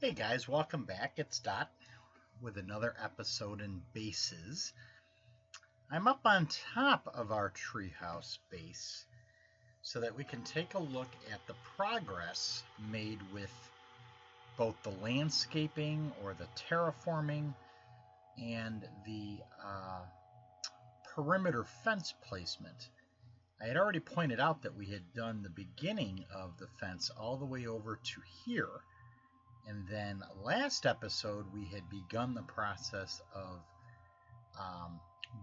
Hey guys, welcome back. It's Dot with another episode in bases. I'm up on top of our treehouse base so that we can take a look at the progress made with both the landscaping or the terraforming and the perimeter fence placement. I had already pointed out that we had done the beginning of the fence all the way over to here. And then last episode, we had begun the process of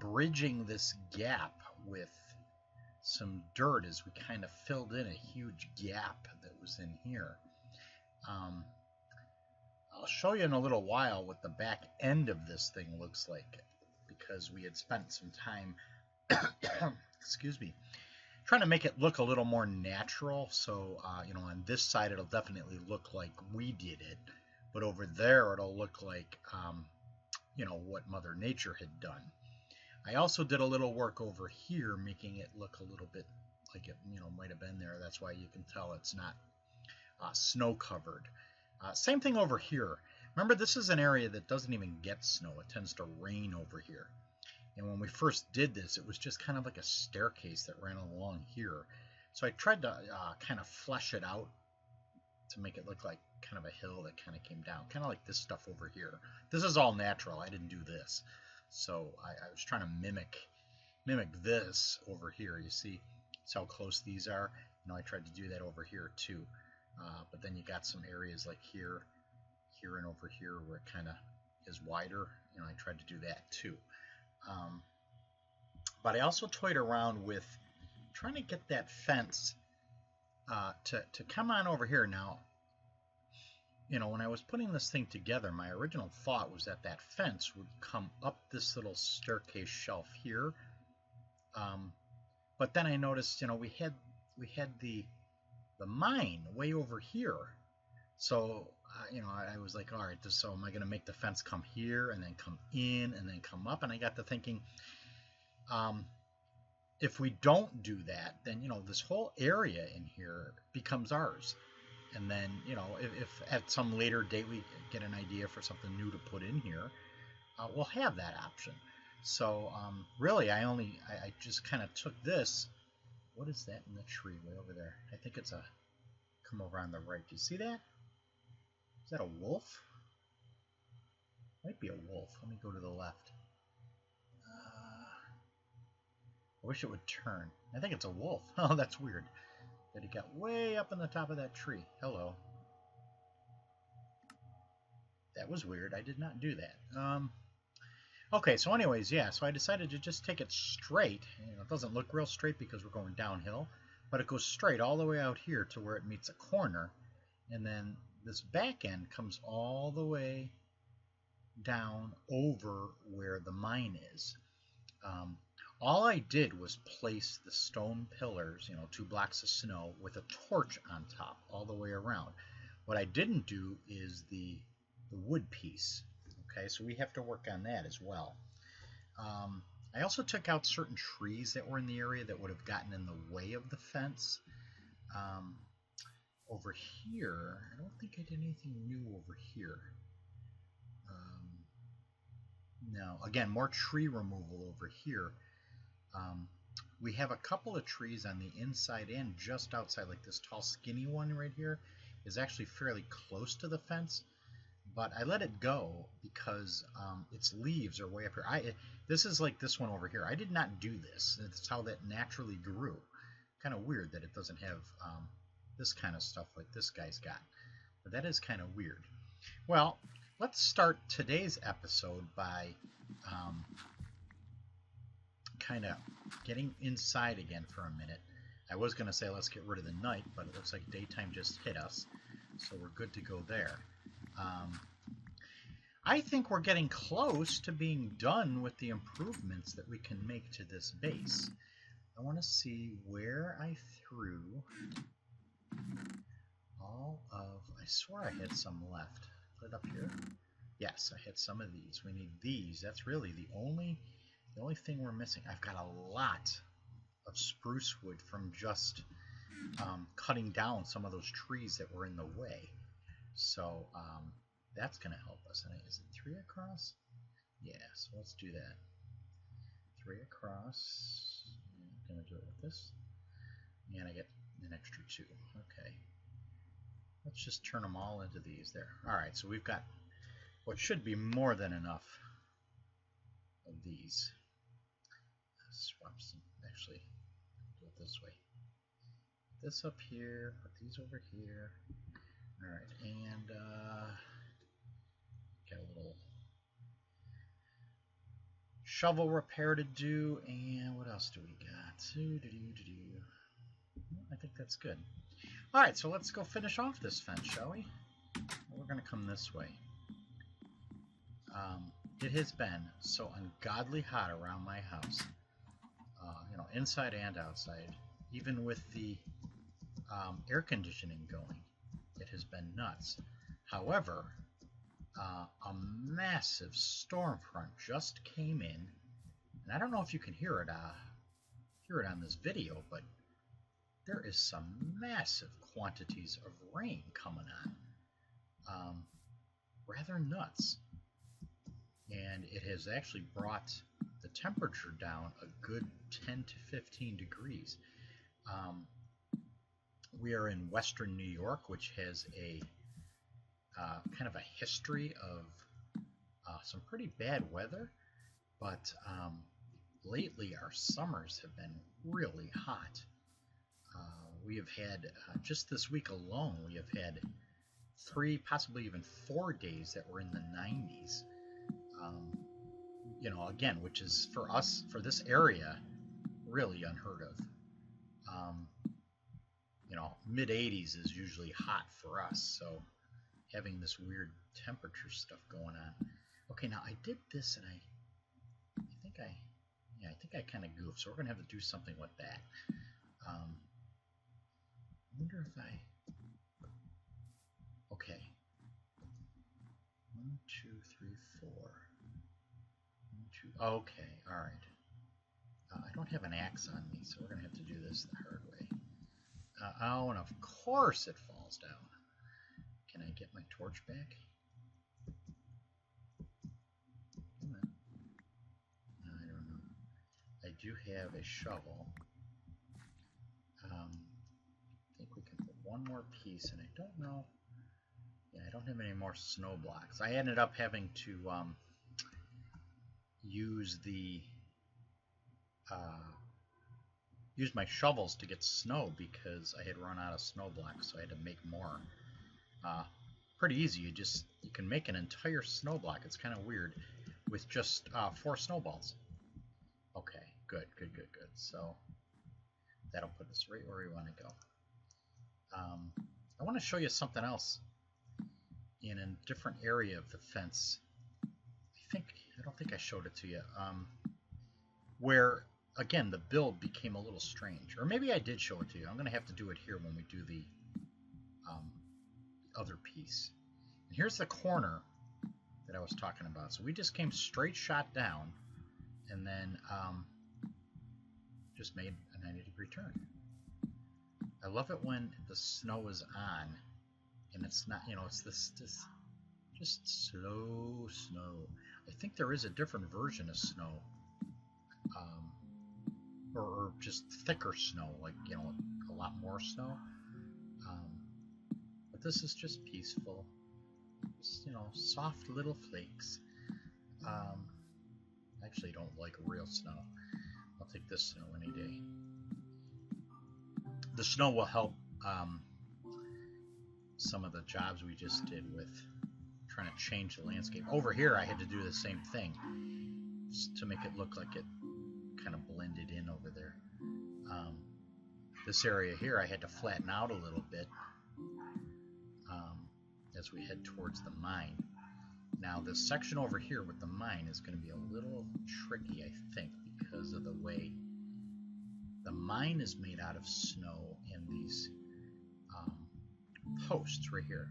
bridging this gap with some dirt as we kind of filled in a huge gap that was in here. Um, I'll show you in a little while what the back end of this thing looks like because we had spent some time, excuse me, trying to make it look a little more natural. So, on this side, it'll definitely look like we did it. But over there, it'll look like, what Mother Nature had done. I also did a little work over here, making it look a little bit like it, might have been there. That's why you can tell it's not snow covered. Same thing over here. Remember, this is an area that doesn't even get snow. It tends to rain over here. And when we first did this, it was just kind of like a staircase that ran along here. So I tried to kind of flesh it out to make it look like kind of a hill that kind of came down, kind of like this stuff over here. This is all natural. I didn't do this. So I was trying to mimic this over here. You see how close these are? I tried to do that over here too. But then you got some areas like here, and over here where it kind of is wider. I tried to do that too. But I also toyed around with trying to get that fence to come on over here. Now, when I was putting this thing together, my original thought was that that fence would come up this little staircase shelf here. But then I noticed, we had the mine way over here. So, I was like, all right, so am I going to make the fence come here and then come in and then come up? And I got to thinking, if we don't do that, then, this whole area in here becomes ours. And then, if at some later date we get an idea for something new to put in here, we'll have that option. So, really, I just kind of took this. What is that in the tree way over there? I think it's come over on the right. Do you see that? Is that a wolf? Might be a wolf. Let me go to the left. I wish it would turn. I think it's a wolf. Oh, that's weird. That he got way up on the top of that tree. Hello. That was weird. I did not do that. Okay, so anyways, yeah, so I decided to just take it straight. It doesn't look real straight because we're going downhill, but it goes straight all the way out here to where it meets a corner, and then this back end comes all the way down over where the mine is. All I did was place the stone pillars, 2 blocks of snow, with a torch on top all the way around. What I didn't do is the wood piece. Okay, so we have to work on that as well. I also took out certain trees that were in the area that would have gotten in the way of the fence. Over here, I don't think I did anything new over here. No, again, more tree removal over here. We have a couple of trees on the inside and just outside, like this tall skinny one right here is actually fairly close to the fence, but I let it go because its leaves are way up here. This is like this one over here. I did not do this. It's how that naturally grew. Kind of weird that it doesn't have this kind of stuff like this guy's got, but that is kind of weird. Well, let's start today's episode by kind of getting inside again for a minute. I was going to say let's get rid of the night, but it looks like daytime just hit us, so we're good to go there. I think we're getting close to being done with the improvements that we can make to this base. I want to see where I threw all of... I swear I had some left. Put it up here. Yes, I had some of these. We need these. That's really the only thing we're missing. I've got a lot of spruce wood from just cutting down some of those trees that were in the way. So That's going to help us. And is it 3 across? Yeah, so let's do that. 3 across. I'm going to do it with this. And I get an extra 2. Okay. Let's just turn them all into these there. Alright, so we've got what should be more than enough of these. Let's swap some, actually, do it this way. Put this up here, put these over here. Alright, and got a little shovel repair to do, and what else do we got? I think that's good. Alright, so let's go finish off this fence, shall we? We're going to come this way. It has been so ungodly hot around my house, inside and outside. Even with the air conditioning going, it has been nuts. However, a massive storm front just came in, and I don't know if you can hear it on this video, but there is some massive quantities of rain coming on. Rather nuts. And it has actually brought the temperature down a good 10 to 15 degrees. We are in western New York, which has a kind of a history of some pretty bad weather, but lately our summers have been really hot. We have had, just this week alone, we have had 3, possibly even 4 days that were in the 90s. Again, which is for us, for this area, really unheard of. Mid 80s is usually hot for us, so having this weird temperature stuff going on. Okay, now I did this, and I think I kind of goofed, so we're gonna have to do something with that. I wonder if okay. 1, 2, 3, 4. 1, 2. Okay, all right. I don't have an axe on me, so we're gonna have to do this the hard way. Oh, and of course it falls down. Can I get my torch back? Come on. I don't know. I do have a shovel. I think we can put one more piece, and I don't know. Yeah, I don't have any more snow blocks. I ended up having to use my shovels to get snow because I had run out of snow blocks, so I had to make more. Pretty easy. You can make an entire snow block. It's kind of weird with just 4 snowballs. Okay, good. So that'll put us right where we want to go. I want to show you something else in a different area of the fence. I don't think I showed it to you. Where again the build became a little strange, or maybe I did show it to you. I'm going to have to do it here when we do the other piece. And here's the corner that I was talking about. So we just came straight shot down, and then just made a 90-degree turn. I love it when the snow is on, and it's not, it's this just slow snow. I think there is a different version of snow, or just thicker snow, like a lot more snow. But this is just peaceful, just, soft little flakes. I actually don't like real snow. I'll take this snow any day. The snow will help some of the jobs we just did with trying to change the landscape. Over here I had to do the same thing to make it look like it kind of blended in over there. This area here I had to flatten out a little bit as we head towards the mine. Now this section over here with the mine is going to be a little tricky, I think, because of the way the mine is made out of snow and these posts right here.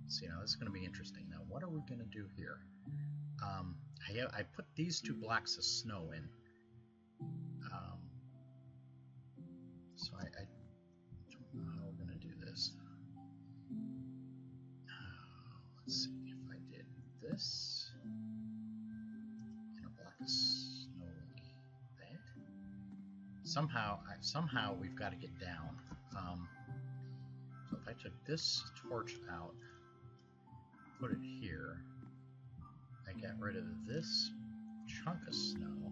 So this is going to be interesting. Now what are we going to do here? I put these 2 blocks of snow in. So I don't know how we're going to do this. Let's see if I this, and a block of snow like that. Somehow we've got to get down. So if I took this torch out, put it here, I got rid of this chunk of snow.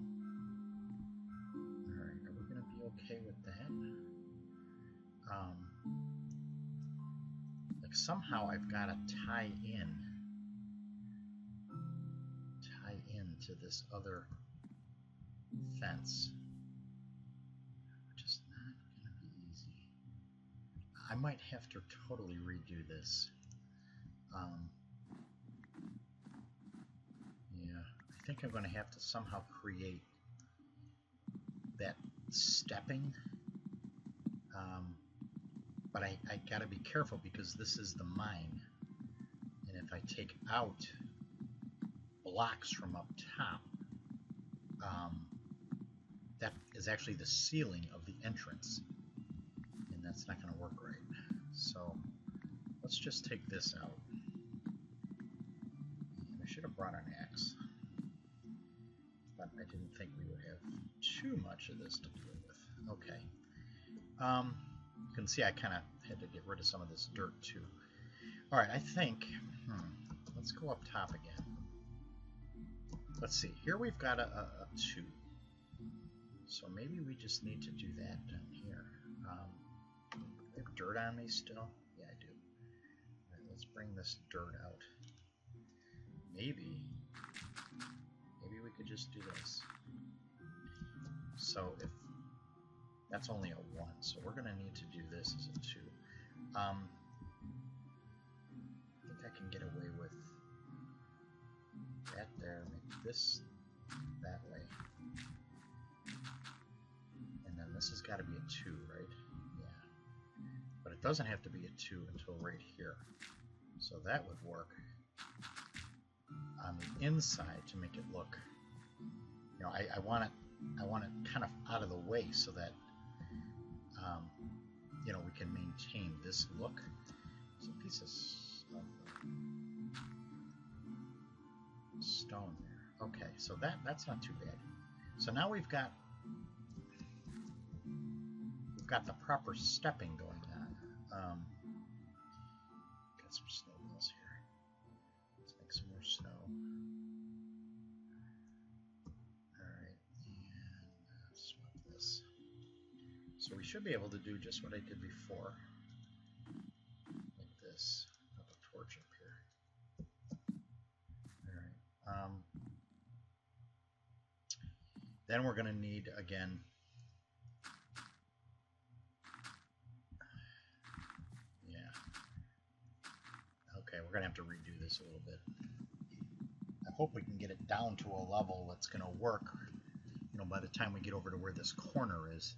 Alright, are we going to be okay with that? Like somehow I've got to tie into this other fence, which is not going to be easy. I might have to totally redo this. Yeah, I think I'm going to have to somehow create that stepping. But I got to be careful because this is the mine. And if I take out blocks from up top, that is actually the ceiling of the entrance. And that's not going to work right. So let's just take this out. I should have brought an axe, but I didn't think we would have too much of this to deal with. Okay. You can see I kind of had to get rid of some of this dirt too. All right, I think, let's go up top again. Let's see, here we've got a 2. So maybe we just need to do that down here. Do I have dirt on me still? Yeah, I do. All right, let's bring this dirt out. Maybe we could just do this. So if that's only a 1, so we're going to need to do this as a 2. I think I can get away with that there, make this that way. And then this has got to be a 2, right? Yeah. But it doesn't have to be a 2 until right here. So that would work on the inside to make it look, you know, I want it kind of out of the way so that you know, we can maintain this look. Some pieces of stone there. Okay, so that's not too bad. So now we've got the proper stepping going on. Got some snowballs here. Let's make some more snow. Alright, and swap this. So we should be able to do just what I did before. Like this. Put a torch up here. Alright. Then we're going to need, again, okay, we're going to have to redo this a little bit. I hope we can get it down to a level that's going to work, you know, by the time we get over to where this corner is.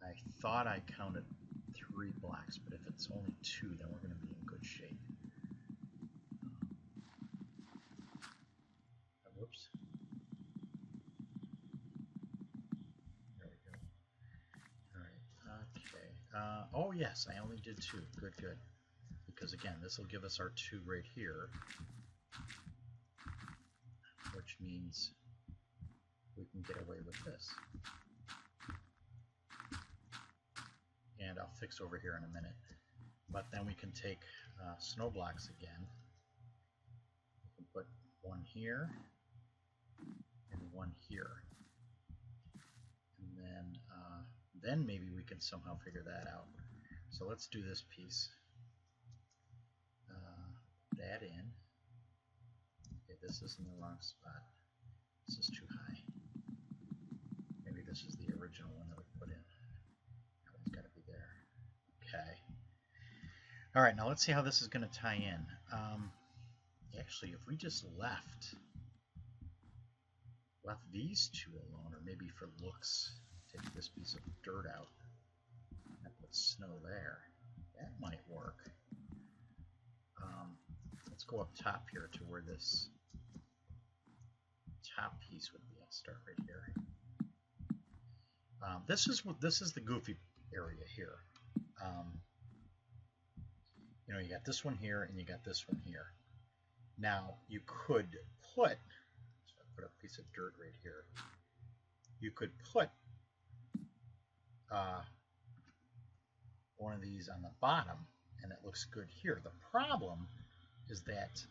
I thought I counted 3 blocks, but if it's only 2, then we're going to be in good shape. Whoops. There we go. Alright, okay. Oh yes, I only did 2. Good, good. Because again, this will give us our 2 right here, which means we can get away with this. And I'll fix over here in a minute. But then we can take snow blocks again. We can put 1 here and 1 here. And then maybe we can somehow figure that out. So let's do this piece. That in. Okay, this is in the wrong spot. This is too high. Maybe this is the original one that we put in. That one's got to be there. Okay. All right, now let's see how this is going to tie in. Actually, if we just left these 2 alone, or maybe for looks, take this piece of dirt out and put snow there, that might work. Let's go up top here to where this top piece would be. I'll start right here. This is the goofy area here. You know, you got this one here and you got this one here. Now, you could put, so I put a piece of dirt right here. You could put one of these on the bottom, and it looks good here. The problem is that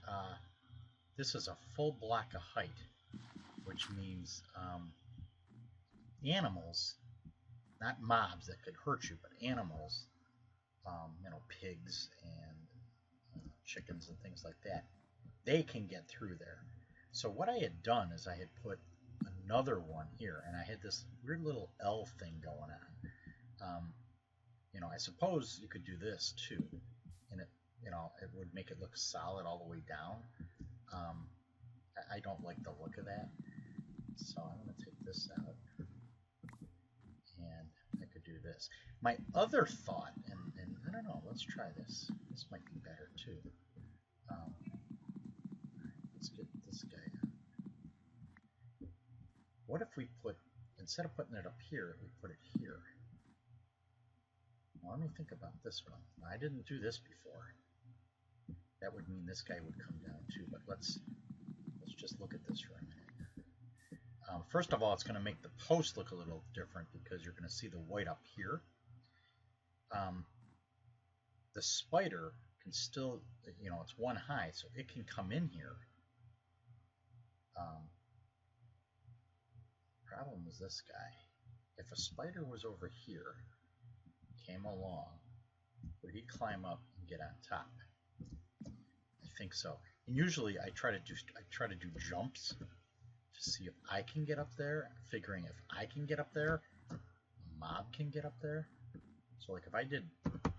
this is a full block of height, which means animals, not mobs that could hurt you, but animals, you know, pigs and chickens and things like that, they can get through there. So what I had done is I had put another one here, and I had this weird little L thing going on. You know, I suppose you could do this too, and it, you know, it would make it look solid all the way down. I don't like the look of that, so I'm going to take this out, and I could do this. My other thought, and I don't know, let's try this. This might be better too. Let's get this guy out. What if we put, instead of putting it up here, we put it here? Now, let me think about this one. I didn't do this before. That would mean this guy would come down too, but let's just look at this for a minute. First of all, it's going to make the post look a little different because you're going to see the white up here. The spider can still, you know, it's one high, so it can come in here. Problem is this guy. If a spider was over here, came along, would he climb up and get on top? I think so. And usually I try to do jumps to see if I can get up there, figuring if I can get up there, a mob can get up there. So like if I did a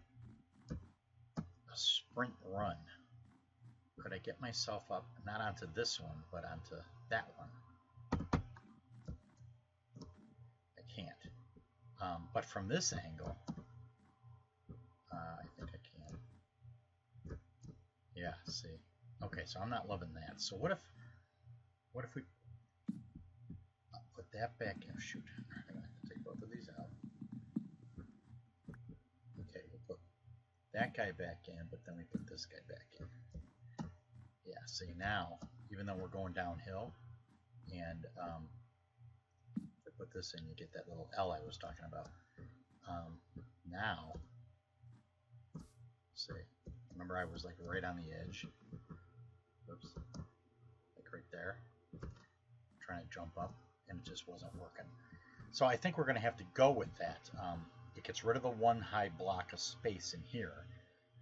sprint run, could I get myself up, not onto this one, but onto that one? I can't. But from this angle, I think I can. Yeah, see. Okay, so I'm not loving that. So what if we put that back in? Oh, shoot, I'm gonna have to take both of these out. Okay, we'll put that guy back in, but then we put this guy back in. Yeah, see now, even though we're going downhill, and if I put this in, you get that little L I was talking about. Now, see, remember I was like right on the edge. Oops, like right there, trying to jump up, and it just wasn't working. So I think we're going to have to go with that. It gets rid of the one high block of space in here,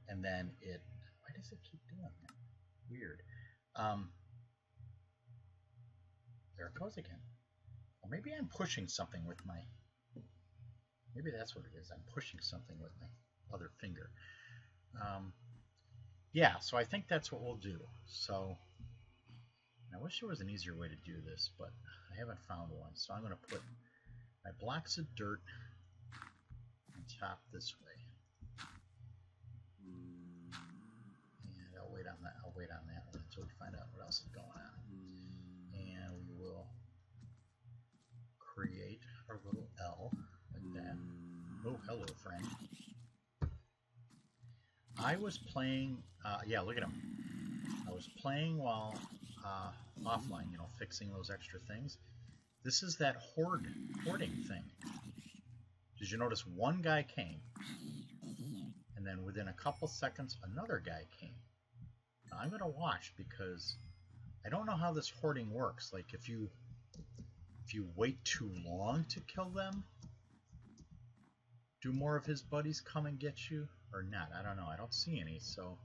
and then it, why does it keep doing that? Weird. There it goes again. Well, maybe I'm pushing something with my, maybe that's what it is. I'm pushing something with my other finger. Yeah, so I think that's what we'll do. So I wish there was an easier way to do this, but I haven't found one. So I'm going to put my blocks of dirt on top this way. And I'll wait on that. I'll wait on that one until we find out what else is going on. And we will create our little L like that. Oh, hello, friend. I was playing, yeah, look at him. I was playing while offline, you know, fixing those extra things. This is that hoarding thing. Did you notice one guy came, and then within a couple seconds, another guy came? Now, I'm going to watch because I don't know how this hoarding works. Like if you wait too long to kill them, do more of his buddies come and get you or not? I don't know. I don't see any, so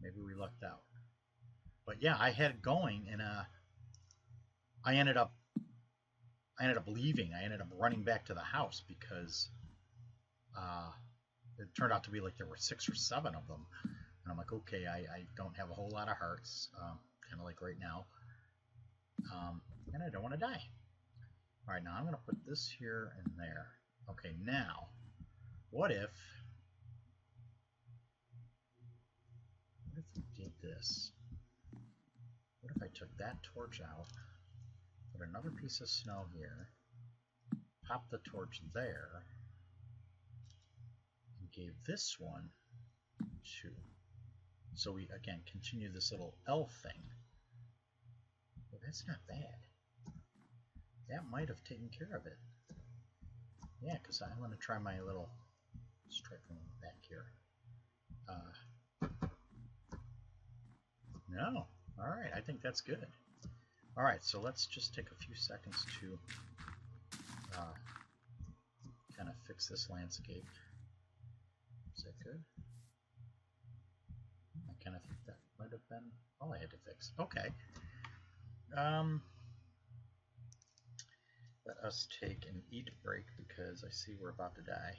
maybe we lucked out. But yeah, I had it going, and I ended up leaving. I ended up running back to the house because it turned out to be like there were 6 or 7 of them, and I'm like, okay, I don't have a whole lot of hearts, kind of like right now, and I don't want to die. All right, now I'm going to put this here and there. Okay, now, what if we did this? What if I took that torch out, put another piece of snow here, pop the torch there, and gave this one 2. So we, again, continue this little L thing. Well, that's not bad. That might have taken care of it. Yeah, because I'm going to try my little striking back here. No. All right, I think that's good. All right, so let's just take a few seconds to kind of fix this landscape. Is that good? I kind of think that might have been all I had to fix. Okay. Let us take an eat break because I see we're about to die.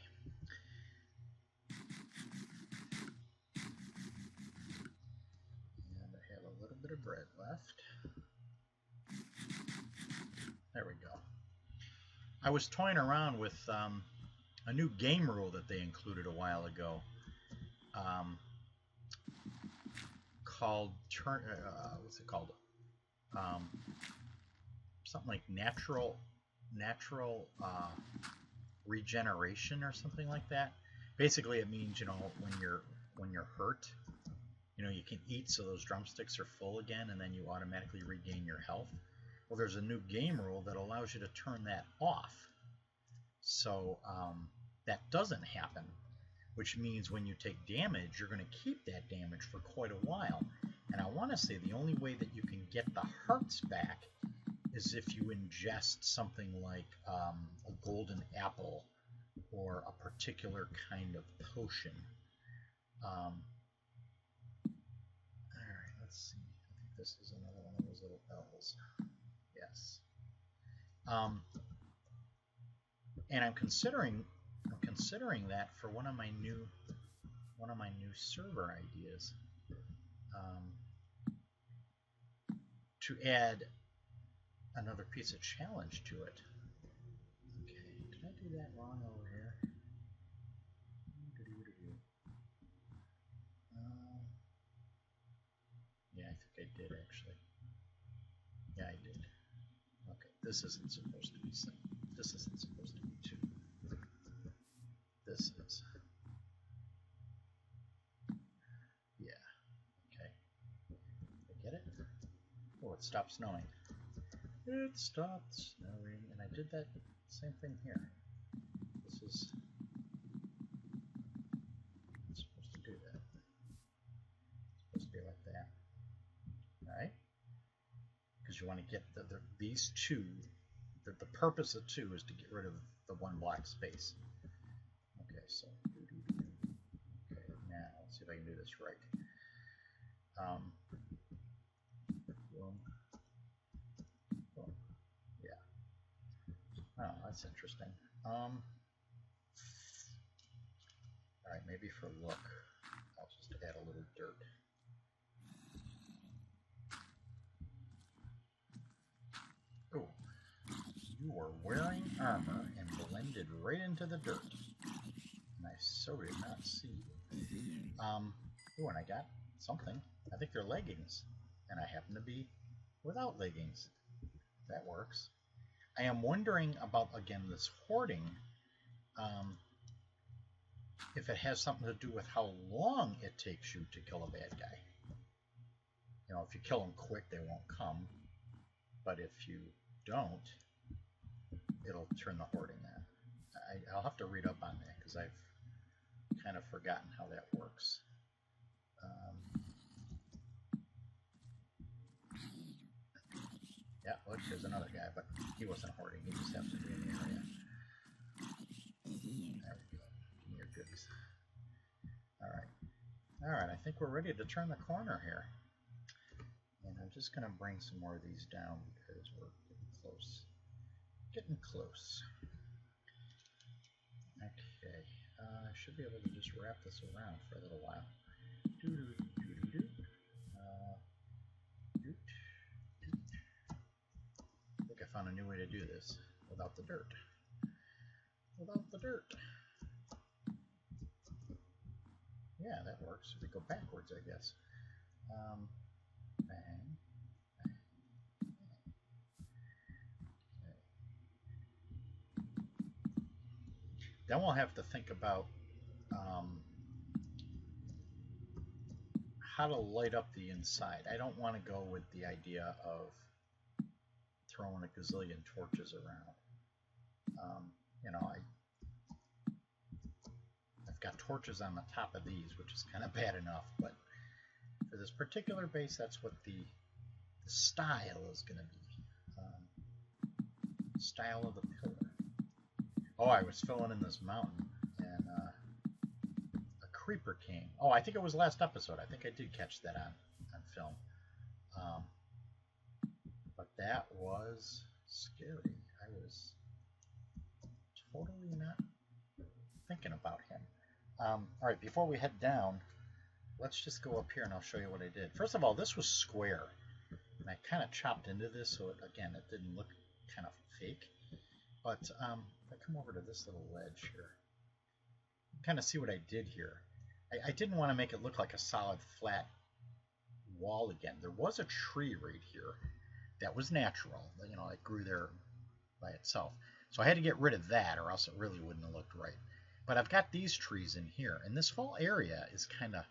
And I have a little bit of bread left. There we go. I was toying around with a new game rule that they included a while ago, called what's it called? Something like natural regeneration or something like that. Basically, it means, you know, when you're hurt, you know, you can eat so those drumsticks are full again, and then you automatically regain your health. Well, there's a new game rule that allows you to turn that off, so that doesn't happen, which means when you take damage, you're going to keep that damage for quite a while. And I want to say the only way that you can get the hearts back is if you ingest something like a golden apple or a particular kind of potion. All right, let's see. I think this is another one of those little bells. Yes. And I'm considering that for one of my new server ideas, to add another piece of challenge to it. Okay, did I do that wrong over here? Yeah, I think I did actually. Yeah, I did. Okay, this isn't supposed to be sent. This isn't supposed to be 2. This is. Yeah. Okay. I get it? Oh, it stopped snowing. It stopped snowing, and I did that same thing here. This is supposed to do that. It's supposed to be like that. Alright? Because you want to get these 2. The purpose of 2 is to get rid of the 1 black space. Okay, so okay, now let's see if I can do this right. Boom. Boom. Yeah. Oh, that's interesting. Alright, maybe for look, I'll just add a little dirt. Oh, you are wearing armor and blended right into the dirt. And I so did not see you. Oh, and I got something. I think they're leggings. And I happen to be without leggings. That works. I am wondering about, again, this hoarding. If it has something to do with how long it takes you to kill a bad guy. You know, if you kill them quick, they won't come. But if you don't, it'll turn the hoarding on. I'll have to read up on that because I've kind of forgotten how that works. Yeah, look, there's another guy, but he wasn't hoarding. He just happened to be in the area. There we go. Give me your goodies. Alright. Alright, I think we're ready to turn the corner here. And I'm just going to bring some more of these down because we're getting close. Getting close. Okay. I should be able to just wrap this around for a little while. I think I found a new way to do this without the dirt. Without the dirt. Yeah, that works. We go backwards, I guess. Bang. Bang. Bang. Okay. Then we'll have to think about how to light up the inside. I don't want to go with the idea of throwing a gazillion torches around. You know, I've got torches on the top of these, which is kind of bad enough, but for this particular base, that's what the style is going to be. Style of the pillar. Oh, I was filling in this mountain, and a creeper came. Oh, I think it was last episode. I think I did catch that on film. But that was scary. I was totally not thinking about him. All right, before we head down, let's just go up here and I'll show you what I did. First of all, this was square, and I kind of chopped into this, so it didn't look kind of fake. But if I come over to this little ledge here, kind of see what I did here. I didn't want to make it look like a solid flat wall again. There was a tree right here that was natural. You know, it grew there by itself. So I had to get rid of that, or else it really wouldn't have looked right. But I've got these trees in here, and this whole area is kind of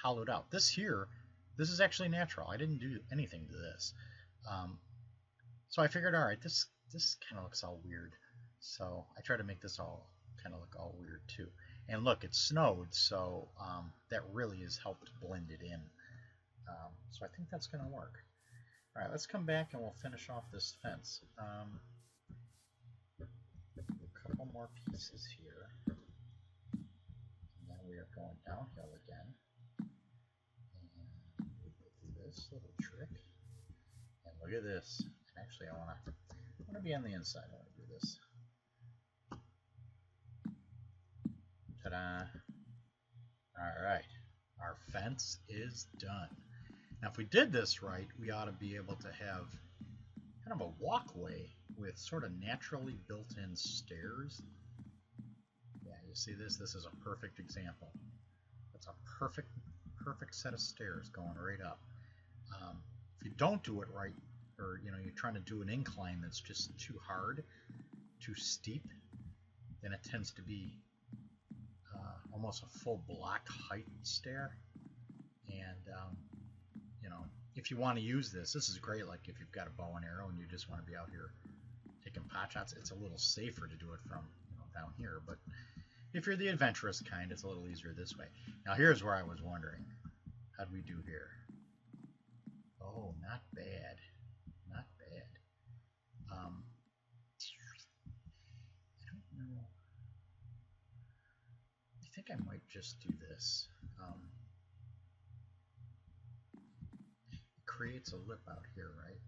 hollowed out. This is actually natural. I didn't do anything to this. So I figured, all right, this kind of looks all weird. So I try to make this all kind of look all weird too. And look, it snowed, so that really has helped blend it in. So I think that's going to work. All right, let's come back and we'll finish off this fence. A couple more pieces here. And then we are going downhill again. And we will do this little trick. And look at this. And actually, I want to be on the inside. I want to do this. Ta-da! All right, our fence is done. Now, if we did this right, we ought to be able to have kind of a walkway with sort of naturally built-in stairs. Yeah, you see this? This is a perfect example. That's a perfect set of stairs going right up. If you don't do it right, or you're trying to do an incline that's just too hard, too steep, then it tends to be almost a full block height stair. And if you want to use this is great. Like if you've got a bow and arrow and you just want to be out here taking pot shots, it's a little safer to do it from down here. But if you're the adventurous kind, it's a little easier this way. Now here's where I was wondering, how'd we do here? Oh, not bad. Not bad. I don't know. I think I might just do this. It creates a lip out here, right?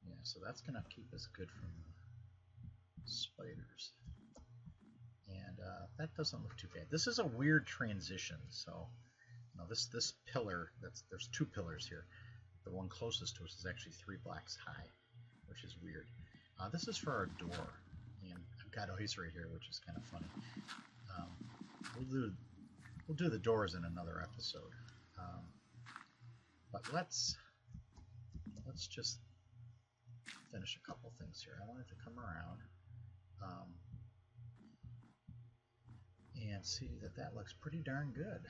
Yeah, so that's going to keep us good from the spiders. And that doesn't look too bad. This is a weird transition. So, this pillar, there's two pillars here. The one closest to us is actually 3 blocks high, which is weird. This is for our door, and I've got ice right here, which is kind of funny. We'll do the doors in another episode. But let's just finish a couple things here. I wanted to come around and see that looks pretty darn good.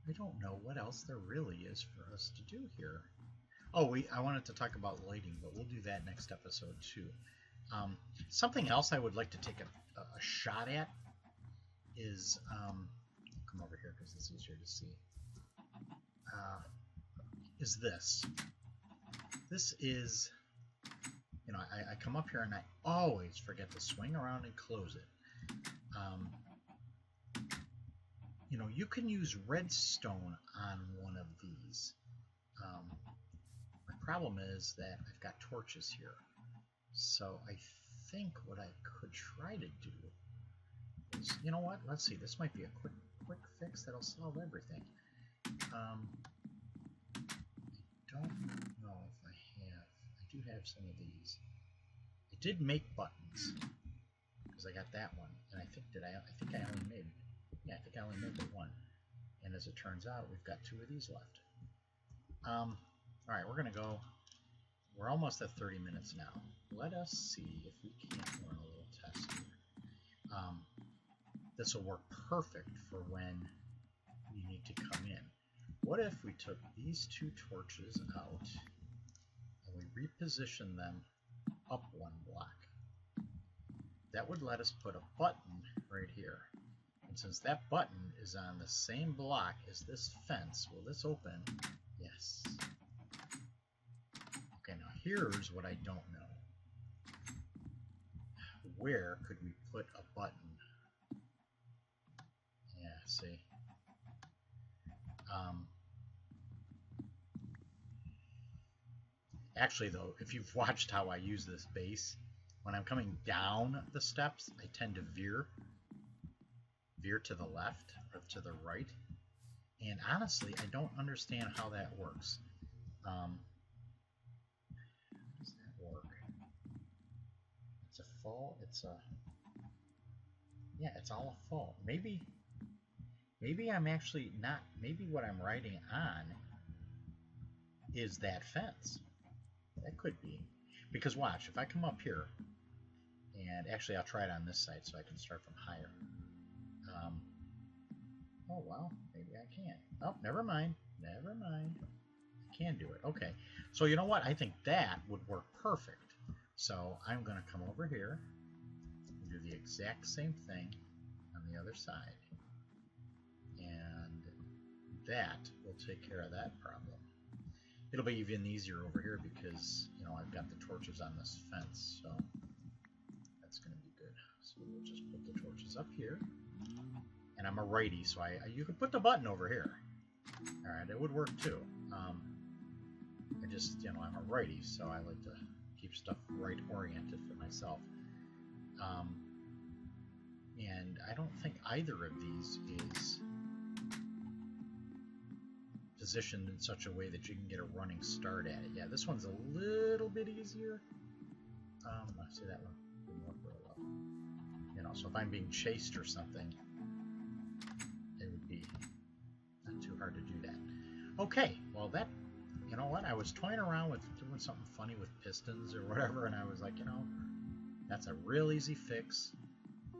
I don't know what else there really is for us to do here. Oh, I wanted to talk about lighting, but we'll do that next episode too. Something else I would like to take a shot at is, come over here because it's easier to see, is this. This is, I come up here and I always forget to swing around and close it. You can use redstone on one of these. My problem is that I've got torches here. So I think what I could try to do is, you know what? Let's see. This might be a quick fix that'll solve everything. I don't know if I have. I do have some of these. I did make buttons because I got that one, and I think I only made. Yeah, I think I only made the one. And as it turns out, we've got 2 of these left. All right, we're gonna go. We're almost at 30 minutes now. Let us see if we can't run a little test here. this will work perfect for when you need to come in. What if we took these two torches out and we reposition them up one block? That would let us put a button right here. And since that button is on the same block as this fence, will this open? Yes. Okay, now here's what I don't know. Where could we put a button? Yeah, see. Actually, though, if you've watched how I use this base, when I'm coming down the steps, I tend to veer to the left or to the right. And honestly, I don't understand how that works. How does that work? It's a full, yeah, it's all a full. Maybe I'm actually not, maybe what I'm riding on is that fence. That could be. Because watch, if I come up here, and actually I'll try it on this side so I can start from higher. Oh, well, maybe I can. Oh, never mind. Never mind. I can do it. Okay. So you know what? I think that would work perfect. So I'm going to come over here and do the exact same thing on the other side. And that will take care of that problem. It'll be even easier over here because, you know, I've got the torches on this fence, so that's going to be good. So we'll just put the torches up here. And I'm a righty, so you could put the button over here. All right, it would work too. I just, you know, I'm a righty, so I like to keep stuff right-oriented for myself. And I don't think either of these is positioned in such a way that you can get a running start at it. Yeah, this one's a little bit easier. I see that one didn't work real well. You know, so if I'm being chased or something, it would be not too hard to do that. Okay, well that, you know what, I was toying around with doing something funny with pistons or whatever, and I was like, you know, that's a real easy fix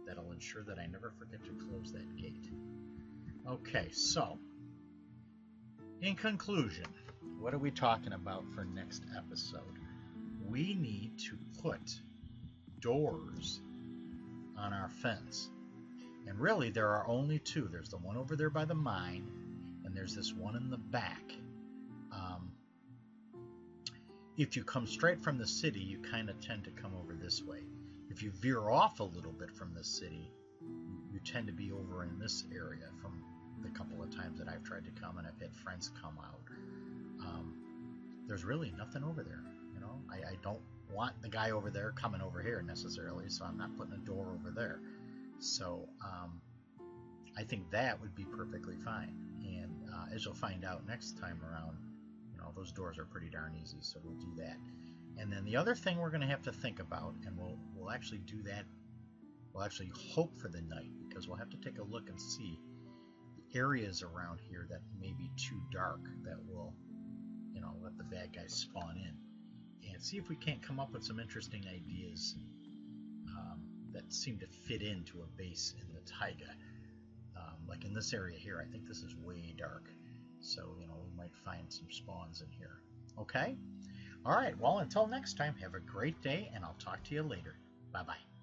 that'll ensure that I never forget to close that gate. Okay, so in conclusion, what are we talking about for next episode? We need to put doors on our fence. And really, there are only two. There's the one over there by the mine, and there's this one in the back. If you come straight from the city, you kind of tend to come over this way. If you veer off a little bit from the city, you tend to be over in this area from the couple of times that I've tried to come and I've had friends come out. There's really nothing over there. You know, I don't want the guy over there coming over here necessarily, so I'm not putting a door over there. So I think that would be perfectly fine. And as you'll find out next time around, you know, those doors are pretty darn easy, so we'll do that. And then the other thing we're going to have to think about, and we'll actually do that, we'll actually hope for the night, because we'll have to take a look and see the areas around here that may be too dark that will, you know, let the bad guys spawn in, and see if we can't come up with some interesting ideas that seem to fit into a base in the taiga. Like in this area here, I think this is way dark, so, you know, we might find some spawns in here. Okay? All right, well, until next time, have a great day, and I'll talk to you later. Bye-bye.